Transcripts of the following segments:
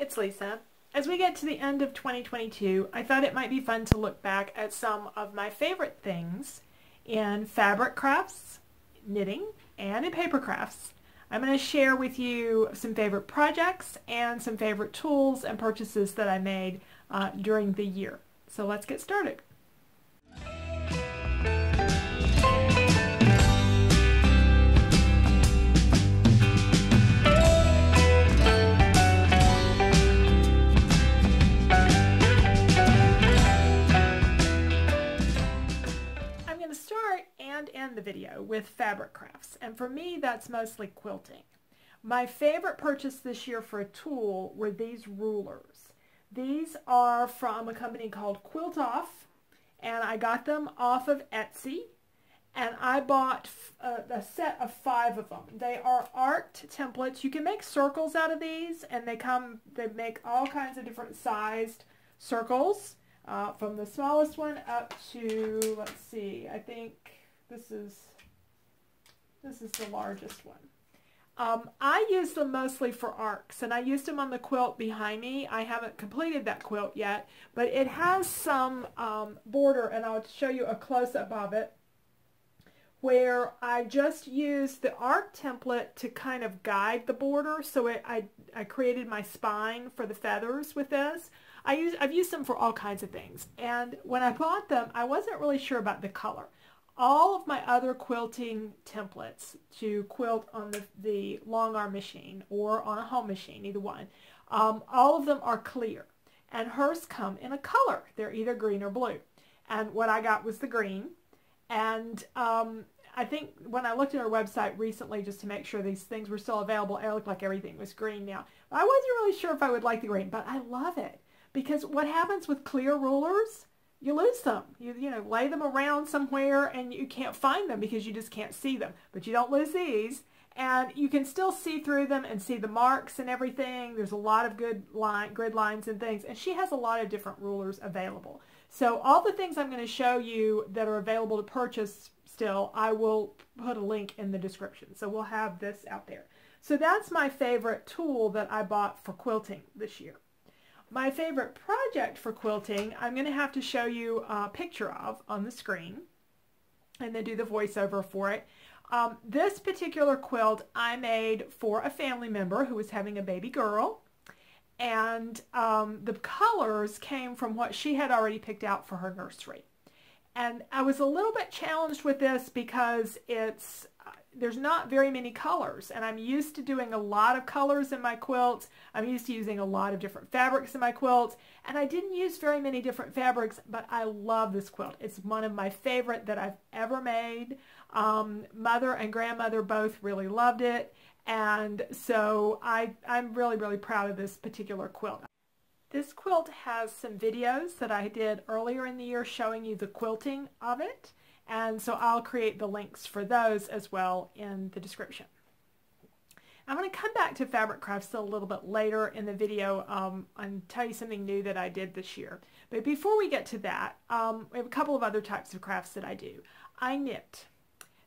It's Lisa. As we get to the end of 2022, I thought it might be fun to look back at some of my favorite things in fabric crafts, knitting, and in paper crafts. I'm going to share with you some favorite projects and some favorite tools and purchases that I made during the year. So let's get started. End the video with fabric crafts, and for me that's mostly quilting. My favorite purchase this year for a tool were these rulers. These are from a company called Quilting, and I got them off of Etsy, and I bought a set of 5 of them. They are art templates. You can make circles out of these, and they make all kinds of different sized circles, from the smallest one up to, let's see, I think this is the largest one. I use them mostly for arcs, and I used them on the quilt behind me. I haven't completed that quilt yet, but it has some border, and I'll show you a close-up of it, where I just used the arc template to kind of guide the border. So I created my spine for the feathers with this. I've used them for all kinds of things, and when I bought them, I wasn't really sure about the color. All of my other quilting templates to quilt on the long arm machine or on a home machine, either one, all of them are clear, and hers come in a color. They're either green or blue, and what I got was the green. And I think when I looked at her website recently just to make sure these things were still available, it looked like everything was green now. I wasn't really sure if I would like the green, but I love it, because what happens with clear rulers, you lose them. You know, lay them around somewhere and you can't find them because you just can't see them. But you don't lose these, and you can still see through them and see the marks and everything. There's a lot of good grid lines and things, and she has a lot of different rulers available. So all the things I'm going to show you that are available to purchase still, I will put a link in the description. So we'll have this out there. So that's my favorite tool that I bought for quilting this year. My favorite project for quilting, I'm going to have to show you a picture of on the screen and then do the voiceover for it. This particular quilt I made for a family member who was having a baby girl, and the colors came from what she had already picked out for her nursery. And I was a little bit challenged with this because there's not very many colors, and I'm used to doing a lot of colors in my quilts. I'm used to using a lot of different fabrics in my quilts, and I didn't use very many different fabrics, but I love this quilt. It's one of my favorite that I've ever made. Mother and grandmother both really loved it, and so I'm really, really proud of this particular quilt. This quilt has some videos that I did earlier in the year showing you the quilting of it. And so I'll create the links for those as well in the description. I'm going to come back to fabric crafts a little bit later in the video and tell you something new that I did this year. But before we get to that, we have a couple of other types of crafts that I do. I knit.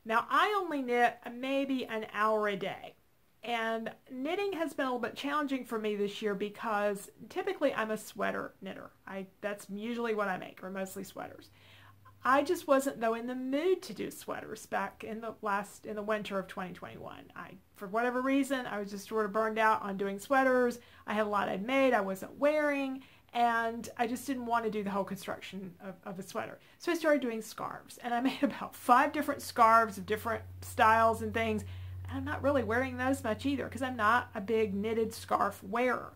Now I only knit maybe an hour a day. And knitting has been a little bit challenging for me this year because typically I'm a sweater knitter. That's usually what I make, or mostly sweaters. I just wasn't, though, in the mood to do sweaters back in the winter of 2021. For whatever reason, I was just sort of burned out on doing sweaters. I had a lot I'd made I wasn't wearing, and I just didn't want to do the whole construction of a sweater. So I started doing scarves, and I made about 5 different scarves of different styles and things. And I'm not really wearing those much either because I'm not a big knitted scarf wearer.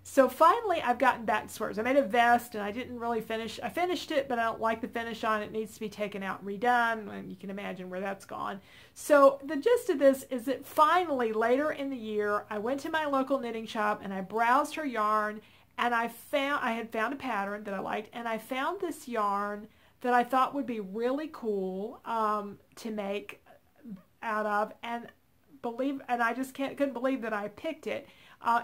So finally, I've gotten back to sweaters. I made a vest, and I didn't really finish. I finished it, but I don't like the finish on it. It needs to be taken out and redone, and you can imagine where that's gone. So the gist of this is that finally, later in the year, I went to my local knitting shop, and I browsed her yarn, and I had found a pattern that I liked, and I found this yarn that I thought would be really cool to make out of, and I just couldn't believe that I picked it.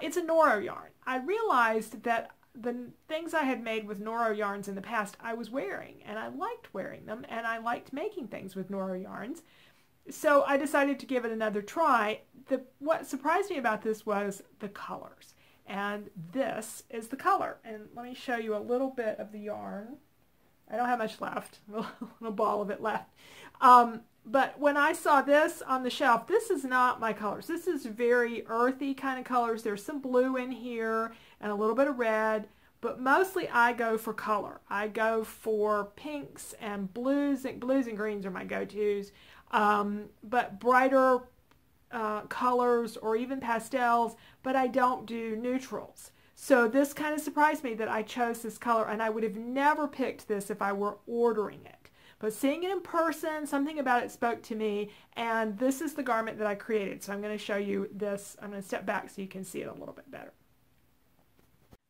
It's a Noro yarn. I realized that the things I had made with Noro yarns in the past I was wearing, and I liked wearing them, and I liked making things with Noro yarns. So I decided to give it another try. What surprised me about this was the colors. and this is the color. And let me show you a little bit of the yarn. I don't have much left, a little ball of it left. But when I saw this on the shelf, this is not my colors. This is very earthy kind of colors. There's some blue in here and a little bit of red, but mostly I go for color. I go for pinks and blues and greens are my go-tos. But brighter colors or even pastels, but I don't do neutrals. So this kind of surprised me that I chose this color, and I would have never picked this if I were ordering it. But seeing it in person, something about it spoke to me, and this is the garment that I created. So I'm going to show you this. I'm going to step back so you can see it a little bit better.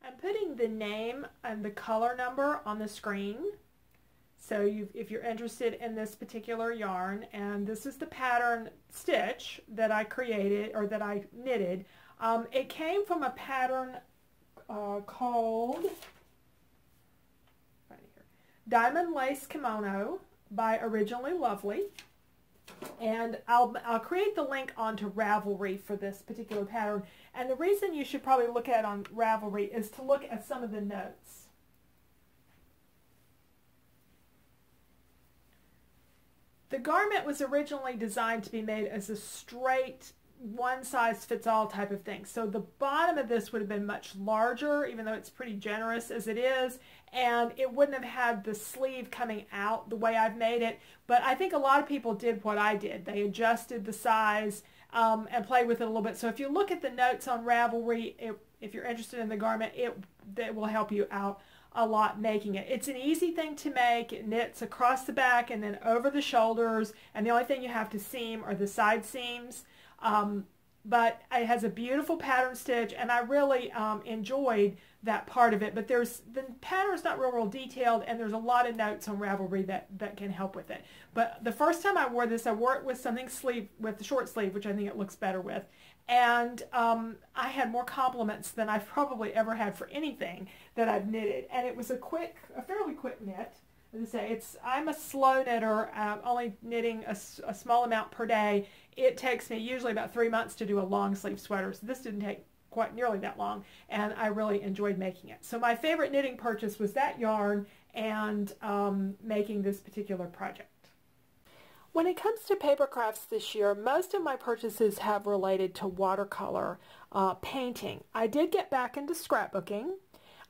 I'm putting the name and the color number on the screen. So if you're interested in this particular yarn, and this is the pattern stitch that I created, or that I knitted. It came from a pattern called Diamond Lace Kimono by Originally Lovely, and I'll create the link onto Ravelry for this particular pattern. And the reason you should probably look at it on Ravelry is to look at some of the notes. The garment was originally designed to be made as a straight one-size-fits-all type of thing. So the bottom of this would have been much larger, even though it's pretty generous as it is, and it wouldn't have had the sleeve coming out the way I've made it. But I think a lot of people did what I did. They adjusted the size and played with it a little bit. So if you look at the notes on Ravelry, if you're interested in the garment, it will help you out a lot making it. It's an easy thing to make. It knits across the back and then over the shoulders, and the only thing you have to seam are the side seams. But it has a beautiful pattern stitch, and I really enjoyed that part of it. But the pattern's not real detailed, and there's a lot of notes on Ravelry that can help with it. But the first time I wore this, I wore it with something with the short sleeve, which I think it looks better with. And I had more compliments than I've probably ever had for anything that I've knitted. And it was a fairly quick knit. As I say, I'm a slow knitter, only knitting a small amount per day. It takes me usually about 3 months to do a long sleeve sweater, so this didn't take quite nearly that long, and I really enjoyed making it. So my favorite knitting purchase was that yarn and making this particular project. When it comes to paper crafts this year, most of my purchases have related to watercolor painting. I did get back into scrapbooking.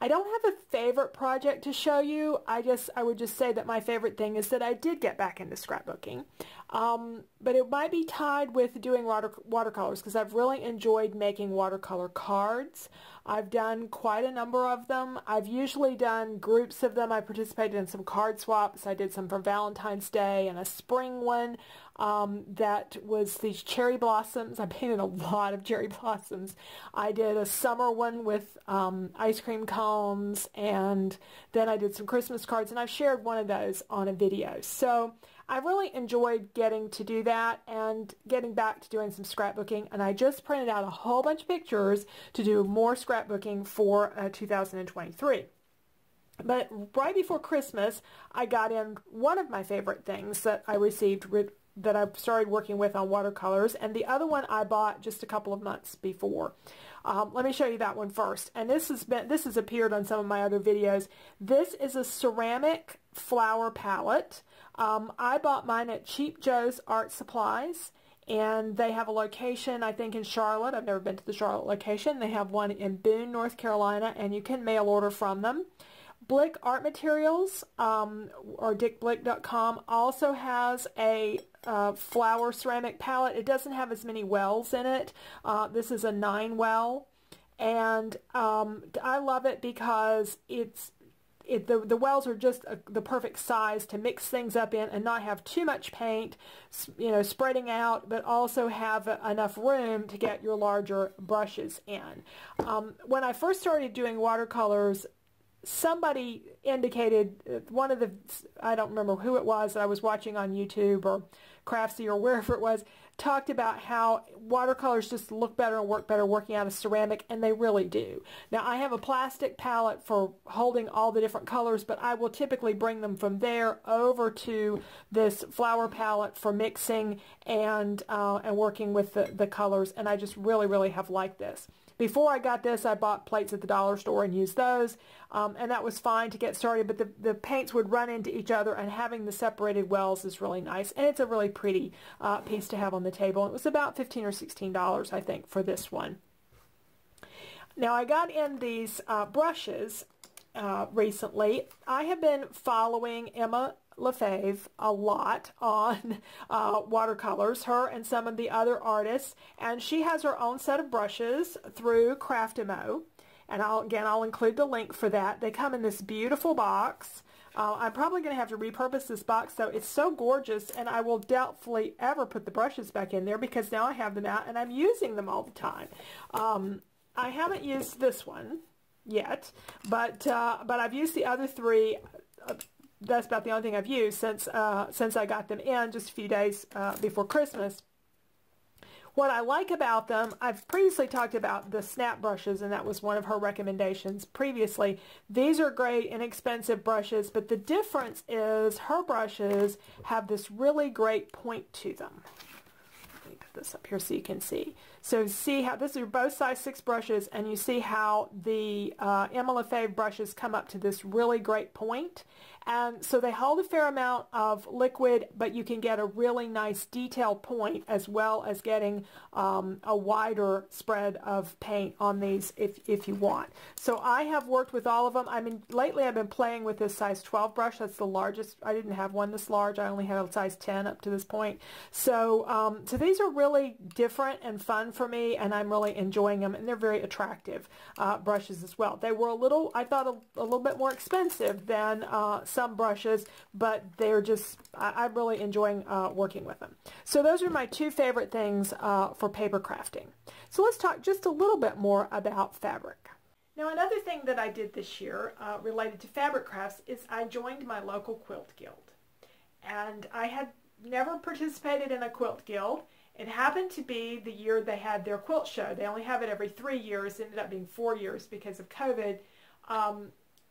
I don't have a favorite project to show you. I would just say that my favorite thing is that I did get back into scrapbooking. But it might be tied with doing watercolors, because I've really enjoyed making watercolor cards. I've done quite a number of them. I've usually done groups of them. I participated in some card swaps. I did some for Valentine's Day and a spring one that was these cherry blossoms. I painted a lot of cherry blossoms. I did a summer one with ice cream cones, and then I did some Christmas cards, and I've shared one of those on a video. So I really enjoyed getting to do that and getting back to doing some scrapbooking, and I just printed out a whole bunch of pictures to do more scrapbooking for 2023. But right before Christmas, I got in one of my favorite things that I received that I've started working with on watercolors, and the other one I bought just a couple of months before. Let me show you that one first. And this has appeared on some of my other videos. This is a ceramic flower palette. I bought mine at Cheap Joe's Art Supplies, and they have a location, I think, in Charlotte. I've never been to the Charlotte location. They have one in Boone, North Carolina, and you can mail order from them. Blick Art Materials, or dickblick.com, also has a flower ceramic palette. It doesn't have as many wells in it. This is a 9 well, and I love it because the wells are just the perfect size to mix things up in and not have too much paint, spreading out, but also have enough room to get your larger brushes in. When I first started doing watercolors, somebody indicated, I don't remember who it was that I was watching on YouTube or Craftsy or wherever it was, talked about how watercolors just look better and work better working out of ceramic, and they really do. Now, I have a plastic palette for holding all the different colors, but I will typically bring them from there over to this flower palette for mixing and working with the colors, and I just really, really have liked this. Before I got this, I bought plates at the dollar store and used those, and that was fine to get started, but the paints would run into each other, and having the separated wells is really nice, and it's a really pretty piece to have on the table. It was about $15 or $16, I think, for this one. Now, I got in these brushes recently. I have been following Emma Lefebvre a lot on watercolors, her and some of the other artists, and she has her own set of brushes through Craftimo, and I'll include the link for that. They come in this beautiful box. I'm probably going to have to repurpose this box, though. It's so gorgeous, and I will doubtfully ever put the brushes back in there because now I have them out and I'm using them all the time. I haven't used this one yet, but I've used the other three. That's about the only thing I've used since I got them in just a few days before Christmas. What I like about them, I've previously talked about the snap brushes, and that was one of her recommendations previously. These are great, inexpensive brushes, but the difference is her brushes have this really great point to them. Let me put this up here so you can see. So see how, these are both size 6 brushes, and you see how the Emma Lefebvre brushes come up to this really great point. And so they hold a fair amount of liquid, but you can get a really nice detailed point as well as getting a wider spread of paint on these if you want. So I have worked with all of them. I mean, lately I've been playing with this size 12 brush. That's the largest. I didn't have one this large. I only had a size 10 up to this point. So, so these are really different and fun for me, and I'm really enjoying them, and they're very attractive brushes as well. They were I thought a little bit more expensive than some brushes, but they're just, I'm really enjoying working with them. So those are my 2 favorite things for paper crafting. So let's talk just a little bit more about fabric. Now, another thing that I did this year related to fabric crafts is I joined my local quilt guild. And I had never participated in a quilt guild. It happened to be the year they had their quilt show. They only have it every 3 years. It ended up being 4 years because of COVID.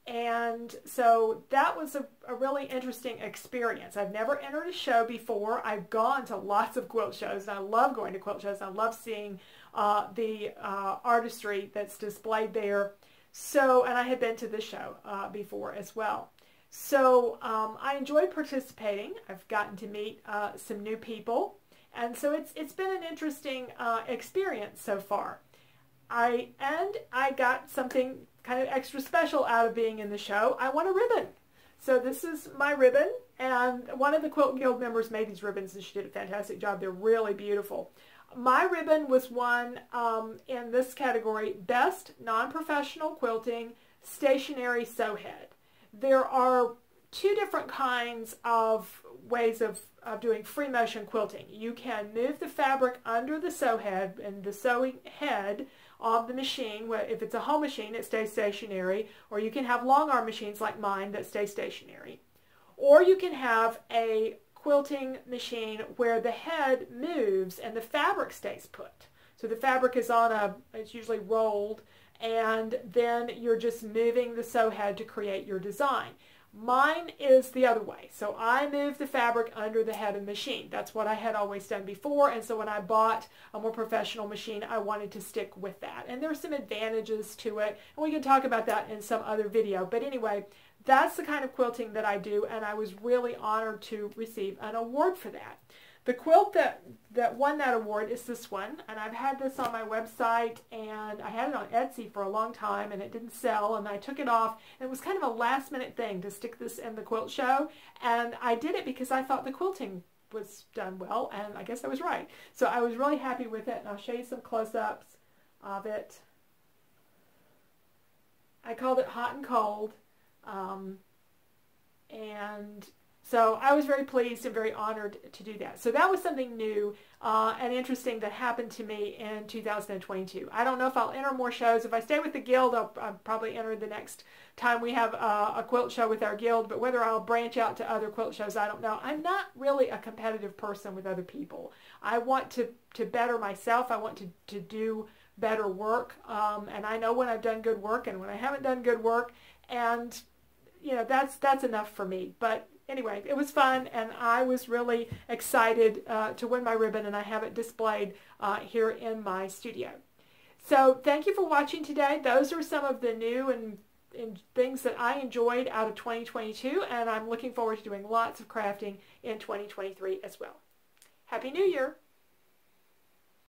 And so that was a really interesting experience. I've never entered a show before. I've gone to lots of quilt shows, and I love going to quilt shows. I love seeing the artistry that's displayed there. So, and I had been to the show before as well. So I enjoyed participating. I've gotten to meet some new people, and so it's been an interesting experience so far. I got something kind of extra special out of being in the show. I won a ribbon. So this is my ribbon, and one of the Quilt Guild members made these ribbons, and she did a fantastic job. They're really beautiful. My ribbon was won in this category, Best Non-Professional Quilting Stationary Sew Head. There are 2 different kinds of ways of doing free motion quilting. You can move the fabric under the sew head, and the sewing head of the machine, if it's a home machine, it stays stationary, or you can have long arm machines like mine that stay stationary. Or you can have a quilting machine where the head moves and the fabric stays put. So the fabric is it's usually rolled, and then you're just moving the sew head to create your design. Mine is the other way. So I move the fabric under the head of the machine. That's what I had always done before, and so when I bought a more professional machine, I wanted to stick with that. And there are some advantages to it, and we can talk about that in some other video. But anyway, that's the kind of quilting that I do, and I was really honored to receive an award for that. The quilt that won that award is this one, and I've had this on my website, and I had it on Etsy for a long time, and it didn't sell, and I took it off, and it was kind of a last-minute thing to stick this in the quilt show, and I did it because I thought the quilting was done well, and I guess I was right. So I was really happy with it, and I'll show you some close-ups of it. I called it Hot and Cold, and so I was very pleased and very honored to do that. So that was something new and interesting that happened to me in 2022. I don't know if I'll enter more shows. If I stay with the guild, I'll probably enter the next time we have a quilt show with our guild, but whether I'll branch out to other quilt shows, I don't know. I'm not really a competitive person with other people. I want to better myself. I want to do better work, and I know when I've done good work and when I haven't done good work, and you know, that's enough for me. But anyway, it was fun, and I was really excited to win my ribbon, and I have it displayed here in my studio. So thank you for watching today. Those are some of the new and things that I enjoyed out of 2022, and I'm looking forward to doing lots of crafting in 2023 as well. Happy New Year!